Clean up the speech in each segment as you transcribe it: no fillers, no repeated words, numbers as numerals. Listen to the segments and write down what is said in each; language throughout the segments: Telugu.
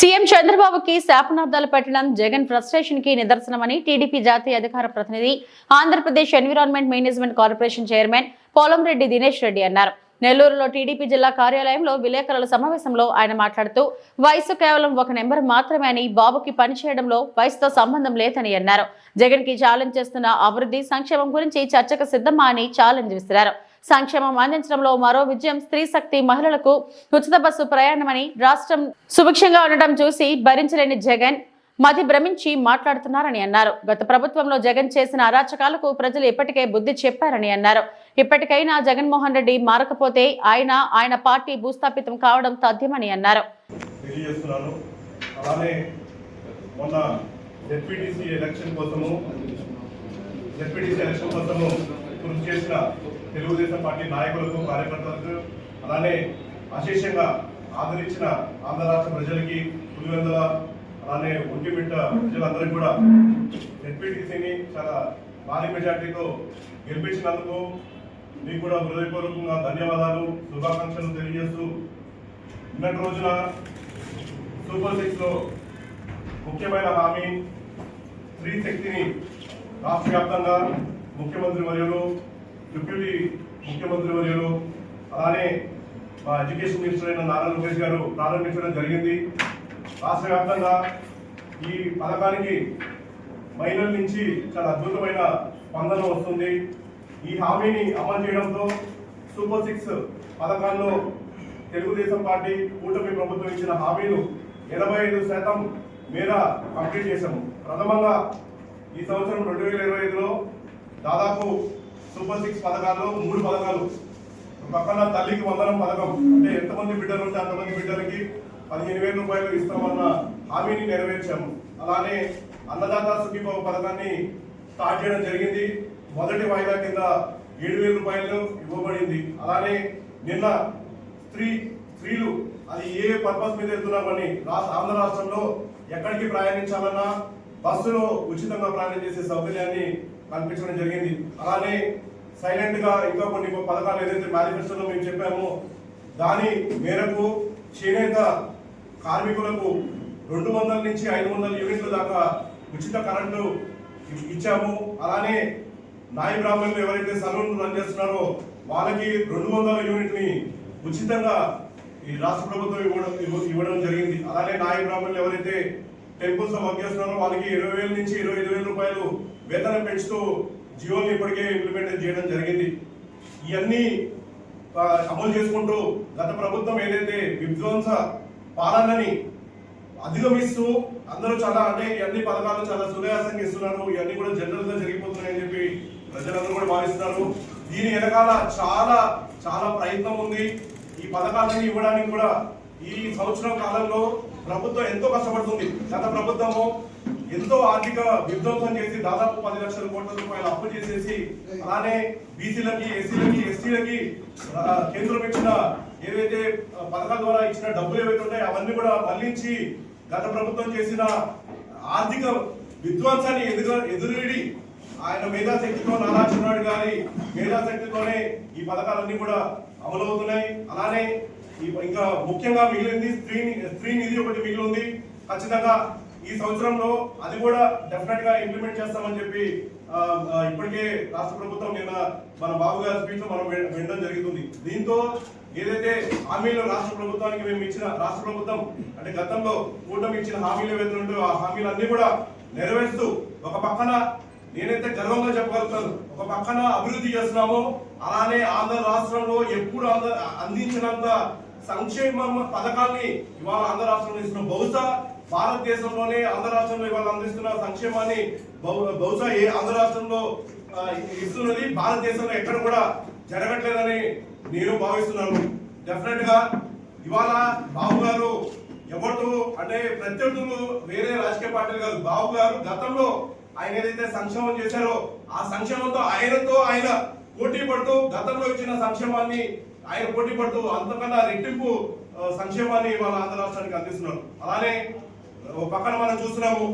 సీఎం చంద్రబాబుకి శాపనార్థాలు పెట్టడం జగన్ ఫ్రస్ట్రేషన్ కి నిదర్శనమని టీడీపీ జాతీయ అధికార ప్రతినిధి Andhra Pradesh environment management corporation chairman Polamreddy Dinesh Reddy అన్నారు. నెల్లూరులో టీడీపీ జిల్లా కార్యాలయంలో విలేకరుల సమావేశంలో ఆయన మాట్లాడుతూ వయసు కేవలం ఒక నెంబర్ మాత్రమే అని, బాబుకి పనిచేయడంలో వయసుతో సంబంధం లేదని అన్నారు. జగన్ కి ఛాలెంజ్ చేస్తున్న అభివృద్ధి సంక్షేమం గురించి చర్చకు సిద్ధమా అని ఛాలెంజ్ విసిరారు. సంక్షేమం అందించడంలో మరో విజయం స్త్రీ శక్తి, మహిళలకు ఉచిత బస్సు ప్రయాణమని, రాష్ట్రం సుభిక్షంగా ఉండటం చూసి భరించలేని జగన్ మతి భ్రమించి మాట్లాడుతున్నారని అన్నారు. గత ప్రభుత్వంలో జగన్ చేసిన అరాచకాలకు ప్రజలు ఇప్పటికే బుద్ధి చెప్పారని అన్నారు. ఇప్పటికైనా జగన్మోహన్ రెడ్డి మారకపోతే ఆయన పార్టీ భూస్థాపితం కావడం తథ్యమని అన్నారు. కృషి చేసిన తెలుగుదేశం పార్టీ నాయకులకు, కార్యకర్తలకు, అలానే అశేషంగా ఆదరించిన ఆంధ్ర రాష్ట్ర ప్రజలకి, పులివెందుల అలానే ఒంటిమిట్ట ప్రజలందరికీ కూడా జెడ్పీటీసీని చాలా భారీ మెజార్టీతో గెలిపించినందుకు మీకు కూడా హృదయపూర్వకంగా ధన్యవాదాలు, శుభాకాంక్షలు తెలియజేస్తూ, నిన్నటి రోజున సూపర్ 6లో ముఖ్యమైన హామీ స్త్రీ శక్తిని రాష్ట్ర వ్యాప్తంగా ముఖ్యమంత్రి వర్యులు, డిప్యూటీ ముఖ్యమంత్రి వర్యులు, అలానే మా ఎడ్యుకేషన్ మినిస్టర్ అయిన నారా లోకేష్ గారు ప్రారంభించడం జరిగింది. రాష్ట్ర వ్యాప్తంగా ఈ పథకానికి మహిళల నుంచి చాలా అద్భుతమైన స్పందన వస్తుంది. ఈ హామీని అమలు చేయడంతో సూపర్ 6 పథకాల్లో తెలుగుదేశం పార్టీ కూటమి ప్రభుత్వం ఇచ్చిన హామీలు 85% మేర కంప్లీట్ చేశాము. ప్రథమంగా ఈ సంవత్సరం 2025లో దాదాపు సూపర్ 6 పథకాల్లో 3 పథకాలు, పక్కన తల్లికి వందనం పథకం, అంటే ఎంతమంది బిడ్డలు ఉంటే అంతమంది బిడ్డలకి 15,000 రూపాయలు ఇస్తామన్న హామీని నెరవేర్చాము. అలానే అన్నదాత సుఖీభవ పథకాన్ని స్టార్ట్ చేయడం జరిగింది. మొదటి వాయిదా కింద 7,000 రూపాయలు ఇవ్వబడింది. అలానే నిన్న స్త్రీలు అది ఏ పర్పస్ మీద వెళ్తున్నామని ఆంధ్ర రాష్ట్రంలో ఎక్కడికి ప్రయాణించాలన్నా బస్సులో ఉచితంగా ప్రయాణం చేసే సౌకర్యాన్ని కల్పించడం జరిగింది. అలానే సైలెంట్ గా ఇంకా కొన్ని పథకాలు ఏదైతే మేనిఫెస్టోలో మేము చెప్పామో దాని మేరకు చేనేత కార్మికులకు 200 నుంచి 500 యూనిట్ల దాకా ఉచిత కరెంటు ఇచ్చాము. అలానే నాయ బ్రాహ్మణులు ఎవరైతే సలూన్ రన్ చేస్తున్నారో వాళ్ళకి 200 యూనిట్ని ఉచితంగా ఈ రాష్ట్ర ప్రభుత్వం ఇవ్వడం జరిగింది. అలానే నాయ బ్రాహ్మణులు ఎవరైతే టెంపుల్స్ లో వర్క్ చేస్తున్నారో వాళ్ళకి 20,000 నుంచి 25,000 రూపాయలు వేతనం పెంచుతూ జియోని ఇప్పటికే ఇంప్లిమెంట్ చేయడం జరిగింది. ఇవన్నీ అమలు చేసుకుంటూ గత ప్రభుత్వం ఏదైతే విధ్వంస పాలనని అధిగమిస్తూ అందరూ చాలా అంటే ఇవన్నీ పథకాలు చాలా సునాయాసంగా ఇస్తున్నారు, ఇవన్నీ కూడా జనరల్ గా జరిగిపోతున్నాయని చెప్పి ప్రజలందరూ కూడా భావిస్తున్నారు. దీని వెనకాల చాలా చాలా ప్రయత్నం ఉంది. ఈ పథకాలని ఇవ్వడానికి కూడా ఈ సంవత్సరం కాలంలో ప్రభుత్వం ఎంతో కష్టపడుతుంది. గత ప్రభుత్వము ఎంతో ఆర్థిక విధ్వంసం చేసి దాదాపు 10 లక్షల కోట్ల రూపాయలు అప్పు చేసేసి, అలానే బీసీలకి, ఎస్సీలకి, ఎస్టీలకి కేంద్రం ఇచ్చిన ఏవైతే పథకాల ద్వారా ఇచ్చిన డబ్బులు ఏవైతే ఉన్నాయో అవన్నీ కూడా మళ్లించి గత ప్రభుత్వం చేసిన ఆర్థిక విధ్వంసాన్ని ఎదురీడి ఆయన మేధాశక్తితో, నారా చంద్రబాబు గారి మేధాశక్తితోనే ఈ పథకాలన్నీ కూడా అమలవుతున్నాయి. అలానే ఇంకా ముఖ్యంగా మిగిలింది స్త్రీ నిధి ఒకటి మిగిలింది. ఖచ్చితంగా ఈ సంవత్సరంలో అది కూడా డెఫినెట్ గా ఇంప్లిమెంట్ చేస్తామని చెప్పి ఇప్పటికే రాష్ట్ర ప్రభుత్వం నిన్న మన బాబు గారి స్పీచ్ లో మనం వినడం జరుగుతుంది. దీంతో ఏదైతే హామీలు రాష్ట్ర ప్రభుత్వానికి మేము ఇచ్చిన, రాష్ట్ర ప్రభుత్వం అంటే గతంలో కూటమి ఇచ్చిన హామీలు ఏవైతే ఉంటాయో ఆ హామీలన్నీ కూడా నెరవేరుస్తూ ఒక పక్కన నేనైతే గర్వంగా చెప్పగలుగుతాను, ఒక పక్కన అభివృద్ధి చేస్తున్నాము. అలానే ఆంధ్ర రాష్ట్రంలో ఎప్పుడు అందించినంత సంక్షేమ పథకాన్ని ఇవాళ ఆంధ్ర రాష్ట్రంలో ఇస్తున్నాం. బహుశా భారతదేశంలోనే ఆంధ్ర రాష్ట్రంలో ఇవాళ అందిస్తున్న సంక్షేమాన్ని బహుశా ఏ ఆంధ్ర రాష్ట్రంలో ఇస్తున్నది భారతదేశంలో ఎక్కడ కూడా జరగట్లేదని నేను భావిస్తున్నాను. డెఫినెట్ గా ఇవాళ బాబు గారు ఎవరితో అంటే ప్రత్యర్థులు వేరే రాజకీయ పార్టీలు కాదు. బాబు గారు గతంలో ఆయన ఏదైతే సంక్షేమం చేశారో ఆ సంక్షేమంతో ఆయన పోటీ పడుతూ గతంలో ఇచ్చిన సంక్షేమాన్ని ఆయన పోటీ పడుతూ అంతకన్నా రెట్టింపు సంక్షేమాన్ని ఇవాళ ఆంధ్ర రాష్ట్రానికి అందిస్తున్నారు. అలానే పక్కన మనం చూస్తున్నాము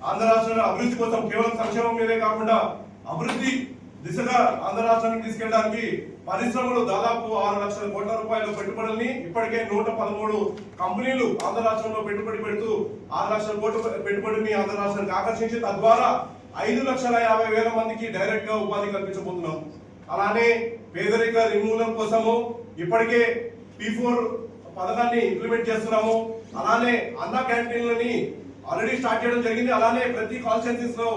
ఆంధ్ర రాష్ట్రంలో అభివృద్ధి కోసం కేవలం సంక్షేమం మీదే కాకుండా అభివృద్ధి దిశగా ఆంధ్ర రాష్ట్రానికి తీసుకెళ్ళడానికి పరిశ్రమలు దాదాపు 6 లక్షల కోట్ల రూపాయల పెట్టుబడుల్ని ఇప్పటికే 113 కంపెనీలు ఆంధ్ర రాష్ట్రంలో పెట్టుబడి పెడుతూ 6 లక్షల కోట్ల పెట్టుబడిని ఆంధ్ర రాష్ట్రానికి ఆకర్షించి తద్వారా 5,50,000 మందికి డైరెక్ట్ గా ఉపాధి కల్పించబోతున్నాం. అలానే పేదరిక నిర్మూలన కోసము ఇప్పటికే P4 పథకాన్ని ఇంప్లిమెంట్ చేస్తున్నాము. అలానే అన్న క్యాంటీన్లని ఆల్రెడీ స్టార్ట్ చేయడం జరిగింది. అలానే ప్రతి కాన్స్టిట్యున్సీస్ లో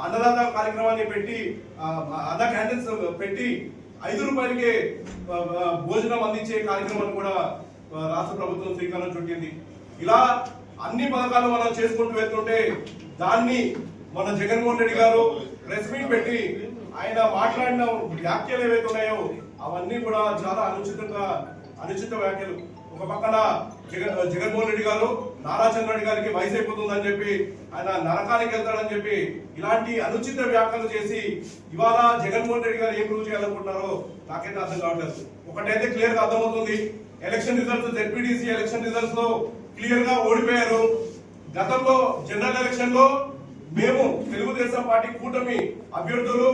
అన్నదాత కార్యక్రమాన్ని పెట్టి అన్న క్యాంటీన్స్ పెట్టి 5 రూపాయలకే భోజనం అందించే కార్యక్రమాన్ని కూడా రాష్ట్ర ప్రభుత్వం శ్రీకారం చుట్టింది. ఇలా అన్ని పథకాలు మనం చేసుకుంటూ వెళ్తుంటే దాన్ని మన జగన్మోహన్ రెడ్డి గారు ప్రెస్ మీట్ పెట్టి ఆయన మాట్లాడిన వ్యాఖ్యలు ఏవైతే ఉన్నాయో అవన్నీ కూడా చాలా అనుచిత వ్యాఖ్యలు. ఒక పక్కన జగన్మోహన్ రెడ్డి గారు నారా చంద్రబాబు గారికి వయసు అయిపోతుందని చెప్పి ఆయన నరకానికి వెళ్తాడని చెప్పి ఇలాంటి అనుచిత వ్యాఖ్యలు చేసి ఇవాళ జగన్మోహన్ రెడ్డి గారు ఏం ప్రూవ్ చేయాలనుకుంటున్నారో నాకైతే అర్థం కావట్లేదు. ఒకటైతే క్లియర్ గా అర్థమవుతుంది, election results ZPDC election results లో క్లియర్ గా ఓడిపోయారు. గతంలో జనరల్ ఎలక్షన్ లో మేము తెలుగుదేశం పార్టీ కూటమి అభ్యర్థులు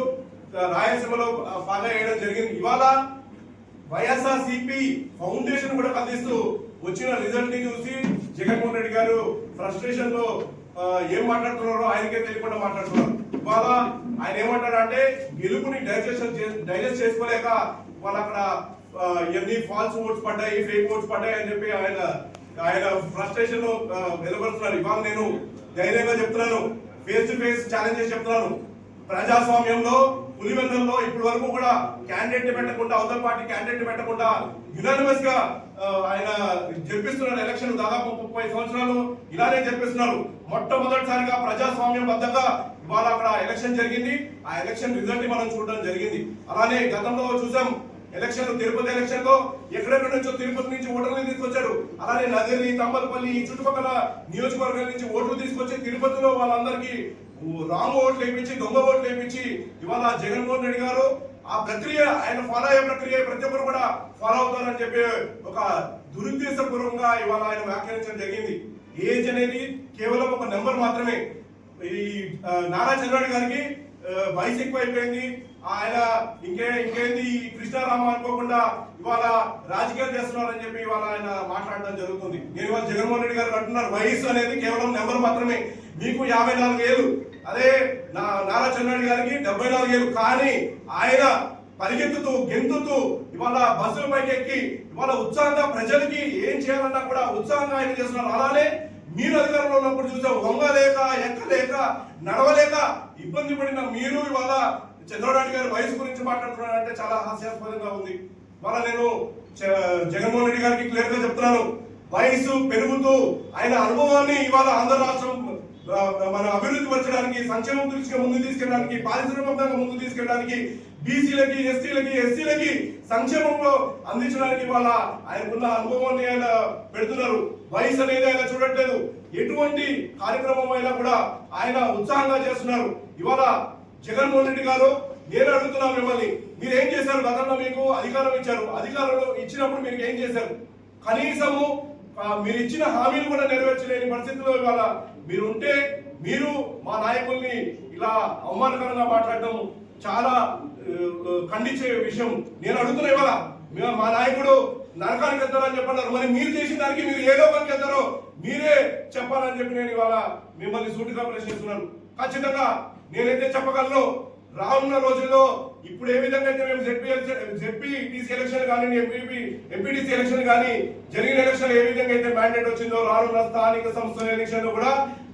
రాయలసీమలో బాగా వేయడం జరిగింది. ఇవాళ వైఎస్ఆర్సీపీ ఫౌండేషన్ కూడా కదిలిస్తూ వచ్చిన రిజల్ట్ ని చూసి జగన్మోహన్ రెడ్డి గారు ఫ్రస్ట్రేషన్ లో ఏం మాట్లాడుతున్నారో ఆయనకే తెలియకుండా మాట్లాడుతున్నారు. ఇవాళ ఆయన ఏమంటారంటే గెలుపుని డైజెస్ట్ చేసుకోలేక వాళ్ళు అక్కడ ఎన్ని ఫాల్స్ ఓట్స్ పడ్డాయి, ఫేక్ ఓట్స్ పడ్డాయి అని చెప్పి ఆయన ఫ్రస్ట్రేషన్ వెలువరుస్తున్నారు. ఇవాళ నేను ధైర్యంగా చెప్తున్నాను, ఫేస్ టు ఫేస్ ఛాలెంజ్ చేసి చెప్తున్నాను, ప్రజాస్వామ్యంలో పులివెందుల్లో ఇప్పటి వరకు కూడా క్యాండిడేట్ పెట్టకుండా, అవతల పార్టీ క్యాండిడేట్ పెట్టకుండా యునానిమస్ గా ఆయన జరిపిస్తున్నారు ఎలక్షన్. దాదాపు 30 సంవత్సరాలు ఇలానే జరిపిస్తున్నారు. మొట్టమొదటిసారిగా ప్రజాస్వామ్యం బద్దగా ఇవాళ అక్కడ ఎలక్షన్ జరిగింది. ఆ ఎలక్షన్ రిజల్ట్ ని మనం చూడడం జరిగింది. అలానే గతంలో చూసాం ఎలక్షన్, తిరుపతి ఎలక్షన్ లో ఎక్కడెక్కడ నుంచో తిరుపతి నుంచి ఓటర్లు తీసుకొచ్చారు. అలానే నగరి, తంబలపల్లి చుట్టుపక్కల నియోజకవర్గాల నుంచి ఓట్లు తీసుకొచ్చి తిరుపతిలో వాళ్ళందరికీ రాంగ్ ఓట్లు వేయించి, దొంగ ఓట్లు వేయించి ఇవాళ జగన్మోహన్ రెడ్డి గారు ఆ ప్రక్రియ, ఆయన ఫాలో అయ్యే ప్రక్రియ ప్రతి ఒక్కరు కూడా ఫాలో అవుతారని చెప్పి ఒక దురుద్దేశపూర్వకంగా ఇవాళ ఆయన వ్యాఖ్యానించడం జరిగింది. ఏజ్ అనేది కేవలం ఒక నెంబర్ మాత్రమే. ఈ నారా చంద్రబాబు గారికి వయసు ఎక్కువ అయిపోయింది, ఆయన ఇంకేంది కృష్ణారామ అనుకోకుండా ఇవాళ రాజకీయాలు చేస్తున్నారని చెప్పి ఇవాళ ఆయన మాట్లాడడం జరుగుతుంది. నేను ఇవాళ జగన్మోహన్ రెడ్డి గారు అంటున్నారు వయసు అనేది కేవలం నెంబర్ మాత్రమే. మీకు 54 ఏళ్ళు, అదే నారా చంద్రబాబు గారికి 74 ఏళ్ళు. కానీ ఆయన పరిగెత్తుతూ గెంతుతూ ఇవాళ బస్సుల పైకి ఎక్కి ఇవాళ ఉత్సాహంగా ప్రజలకి ఏం చేయాలన్నా కూడా ఉత్సాహంగా ఆయన చేస్తున్నారు. అలానే మీరు అధికారంలో ఉన్నప్పుడు చూసాం, వంగలేక, ఎక్కలేక, నడవలేక ఇబ్బంది పడిన మీరు ఇవాళ చంద్రబాబు గారి వయసు గురించి మాట్లాడుతున్నారంటే చాలా హాస్యాస్పదంగా ఉంది. ఇవాళ నేను జగన్మోహన్ రెడ్డి గారికి క్లియర్ గా చెప్తున్నాను, వయసు పెరుగుతూ ఆయన అనుభవాన్ని ఇవాళ ఆంధ్ర రాష్ట్రం మన అభివృద్ధి పరచడానికి, సంక్షేమం దృష్టిగా ముందు తీసుకెళ్ళడానికి, పారిశ్రామికంగా ముందు తీసుకెళ్ళడానికి, బీసీలకి, ఎస్టీలకి, ఎస్సీలకి సంక్షేమంలో అందించడానికి ఇవాళ ఆయనకున్న అనుభవాన్ని ఆయన పెడుతున్నారు. వయసు అనేది ఆయన చూడట్లేదు. ఎటువంటి కార్యక్రమం అయినా కూడా ఆయన ఉత్సాహంగా చేస్తున్నారు. ఇవాళ జగన్మోహన్ రెడ్డి గారు, నేను అడుగుతున్నా మిమ్మల్ని, మీరు ఏం చేశారు? గతంలో మీకు అధికారం ఇచ్చారు, అధికారంలో ఇచ్చినప్పుడు మీరు ఏం చేశారు? కనీసము మీరు ఇచ్చిన హామీలు కూడా నెరవేర్చలేని పరిస్థితిలో ఇవాళ మీరు ఉంటే, మీరు మా నాయకుల్ని ఇలా అవమానకరంగా మాట్లాడడం చాలా ఖండించే విషయం. నేను అడుగుతున్నా, ఇవాళ మా నాయకుడు నరకానికి వెళ్తారని చెప్పన్నారు, మరి మీరు చేసిన దానికి మీరు ఏదో పనికి వెళ్తారో మీరే చెప్పాలని చెప్పి నేను ఇవాళ మిమ్మల్ని సూటిగా ప్రశ్నిస్తున్నాను. ఖచ్చితంగా నేనైతే చెప్పగలను, రానున్న రోజుల్లో ఇప్పుడు ఏ విధంగా అయితే మేము ZPDC ఎలక్షన్ కానీ, ఎంపీటీసీ ఎలక్షన్ కానీ జరిగిన ఎలక్షన్ ఏ విధంగా అయితే మ్యాండేట్ వచ్చిందో, రానున్న స్థానిక సంస్థల ఎలక్షన్ కూడా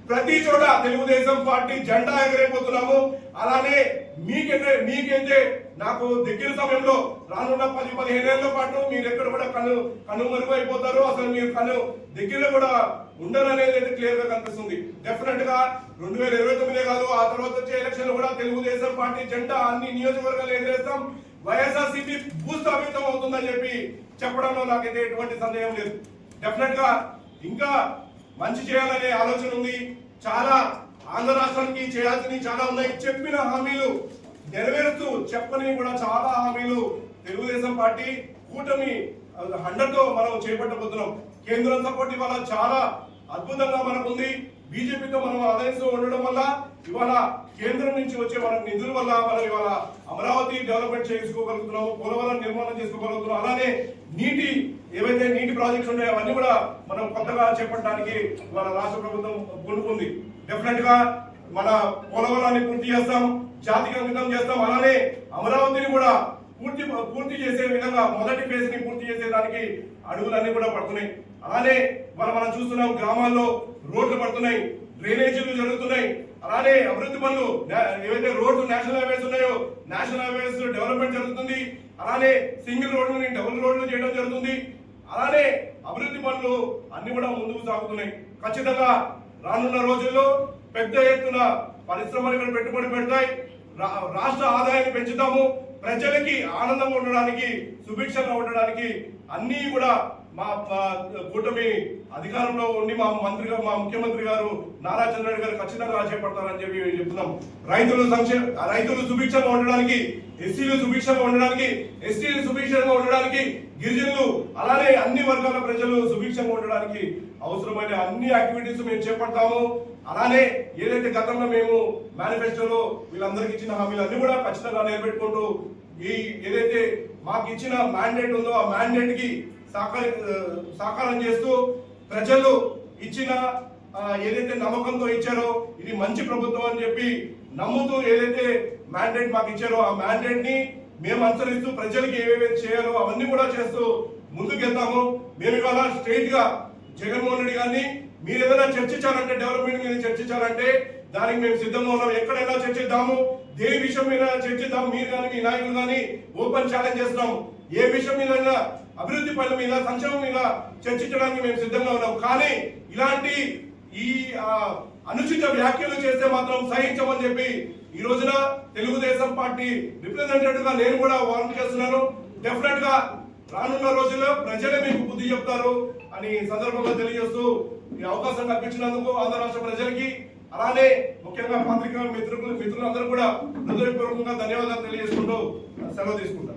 ప్రతి చోట తెలుగుదేశం పార్టీ జెండా ఎగరైపోతున్నాము. అలానే మీకైతే నాకు దగ్గర సమయంలో రానున్న 10-15 ఏళ్ల పాటు మీరు ఎక్కడ కూడా కనుమరుగైపోతారు. అసలు మీరు దగ్గరలో కూడా ఉండరు అనేది అయితే క్లియర్ గా కనిపిస్తుంది. డెఫినెట్ గా 2029 కాదు, ఆ తర్వాత వచ్చే ఎలక్షన్ కూడా తెలుగుదేశం పార్టీ జెండా అన్ని నియోజకవర్గాలు ఎగరేస్తాం. వైఎస్ఆర్సీపీ భూస్థాపితం అవుతుందని చెప్పి చెప్పడంలో నాకైతే ఎటువంటి సందేహం లేదు. డెఫినెట్ గా ఇంకా మంచి చేయాలనే ఆలోచన ఉంది. చాలా ఆంధ్ర రాష్ట్రానికి చేయాల్సినవి చాలా ఉన్నాయి. చెప్పిన హామీలు నెరవేరుస్తూ, చెప్పని కూడా చాలా హామీలు తెలుగుదేశం పార్టీ కూటమి 100తో మనం చేపట్టబోతున్నాం. కేంద్రం సపోర్ట్ ఇవాళ చాలా అద్భుతంగా మనకుంది. బీజేపీతో మనం అలయన్స్ లో ఉండడం వల్ల ఇవాళ కేంద్రం నుంచి వచ్చే మన నిధుల వల్ల మనం ఇవాళ అమరావతి డెవలప్మెంట్ చేసుకోగలుగుతున్నాము, పోలవరం నిర్మాణం చేసుకోగలుగుతున్నాం. అలానే ఏవైతే నీటి ప్రాజెక్ట్స్ ఉన్నాయో అవన్నీ కూడా మనం కొత్తగా చేపట్టడానికి ఇవాళ రాష్ట్ర ప్రభుత్వం పూనుకుంది. డెఫినెట్ గా మన పోలవరాన్ని పూర్తి చేస్తాం, జాతికి అంకితం చేస్తాం. అలానే అమరావతిని కూడా పూర్తి చేసే విధంగా మొదటి ఫేజ్ ని పూర్తి చేసేదానికి అడుగులన్నీ కూడా పడుతున్నాయి. అలానే మనం చూస్తున్నాం గ్రామాల్లో రోడ్లు పడుతున్నాయి, డ్రైనేజీలు జరుగుతున్నాయి. అలానే అభివృద్ధి పనులు ఏవైతే రోడ్లు నేషనల్ హైవేస్ ఉన్నాయో నేషనల్ హైవేస్ డెవలప్మెంట్ జరుగుతుంది. అలానే సింగిల్ రోడ్లని డబుల్ రోడ్లు చేయడం జరుగుతుంది. అలానే అభివృద్ధి పనులు అన్ని కూడా ముందుకు సాగుతున్నాయి. ఖచ్చితంగా రానున్న రోజుల్లో పెద్ద ఎత్తున పరిశ్రమలు ఇక్కడ పెట్టుబడి పెడతాయి, రాష్ట్ర ఆదాయాన్ని పెంచుతాము. ప్రజలకి ఆనందంగా ఉండడానికి, సుభిక్షంగా ఉండడానికి అన్ని కూడా మా కూటమి అధికారంలో ఉండి మా ముఖ్యమంత్రి గారు నారా చంద్రబాబు గారు ఖచ్చితంగా చేపడతారని చెప్పి చెప్తున్నాం. రైతులు సుభిక్షంగా ఉండడానికి, ఎస్సీలు సుభిక్షంగా ఉండడానికి, ఎస్టీలు సుభిక్షంగా ఉండడానికి, గిరిజనులు అలానే అన్ని వర్గాల ప్రజలు సుభిక్షంగా ఉండడానికి అవసరమైన అన్ని యాక్టివిటీస్ మేము చేపడతాము. అలానే ఏదైతే గతంలో మేము మేనిఫెస్టోలో వీళ్ళందరికీ ఇచ్చిన హామీలు అన్ని కూడా ఖచ్చితంగా నిలబెట్టుకుంటూ ఏదైతే మాకు ఇచ్చిన మ్యాండేట్ ఉందో ఆ మ్యాండేట్ కి సాకారం చేస్తూ ప్రజలు ఇచ్చిన ఏదైతే నమ్మకంతో ఇచ్చారో ఇది మంచి ప్రభుత్వం అని చెప్పి నమ్ముతూ ఏదైతే మ్యాండేట్ మాకు ఇచ్చారో ఆ మ్యాండేట్ ని మేము అనుసరిస్తూ ప్రజలకి ఏవేవి చేయాలో అవన్నీ కూడా చేస్తూ ముందుకెళ్తాము. మేము ఇవాళ స్ట్రైట్ గా జగన్మోహన్ రెడ్డి గారిని మీరు ఏదైనా చర్చించాలంటే, డెవలప్మెంట్ మీద చర్చించాలంటే దానికి మేము సిద్ధంగా ఉన్నాం. ఎక్కడైనా చర్చిద్దాము, దేని విషయం మీద చర్చిద్దాం. మీరు కానీ మీ నాయకులు కానీ ఓపెన్ ఛాలెంజ్ చేస్తున్నాం. ఏ విషయం మీద, అభివృద్ధి పనుల మీద, సంక్షేమం మీద చర్చించడానికి మేము సిద్ధంగా ఉన్నాం. కానీ ఇలాంటి అనుచిత వ్యాఖ్యలు చేస్తే మాత్రం సహించమని చెప్పి ఈ రోజున తెలుగుదేశం పార్టీ రిప్రజెంటేటివ్ గా నేను కూడా వార్న్ చేస్తున్నాను. డెఫినెట్ గా రానున్న రోజుల్లో ప్రజలే మీకు బుద్ధి చెప్తారు అని సందర్భంగా తెలియజేస్తూ ఈ అవకాశం కల్పించినందుకు ఆంధ్ర రాష్ట్ర ప్రజలకి అలానే ముఖ్యంగా పత్రికా మిత్రులందరూ కూడా హృదయపూర్వకంగా ధన్యవాదాలు తెలియజేసుకుంటూ సెలవు తీసుకుంటారు.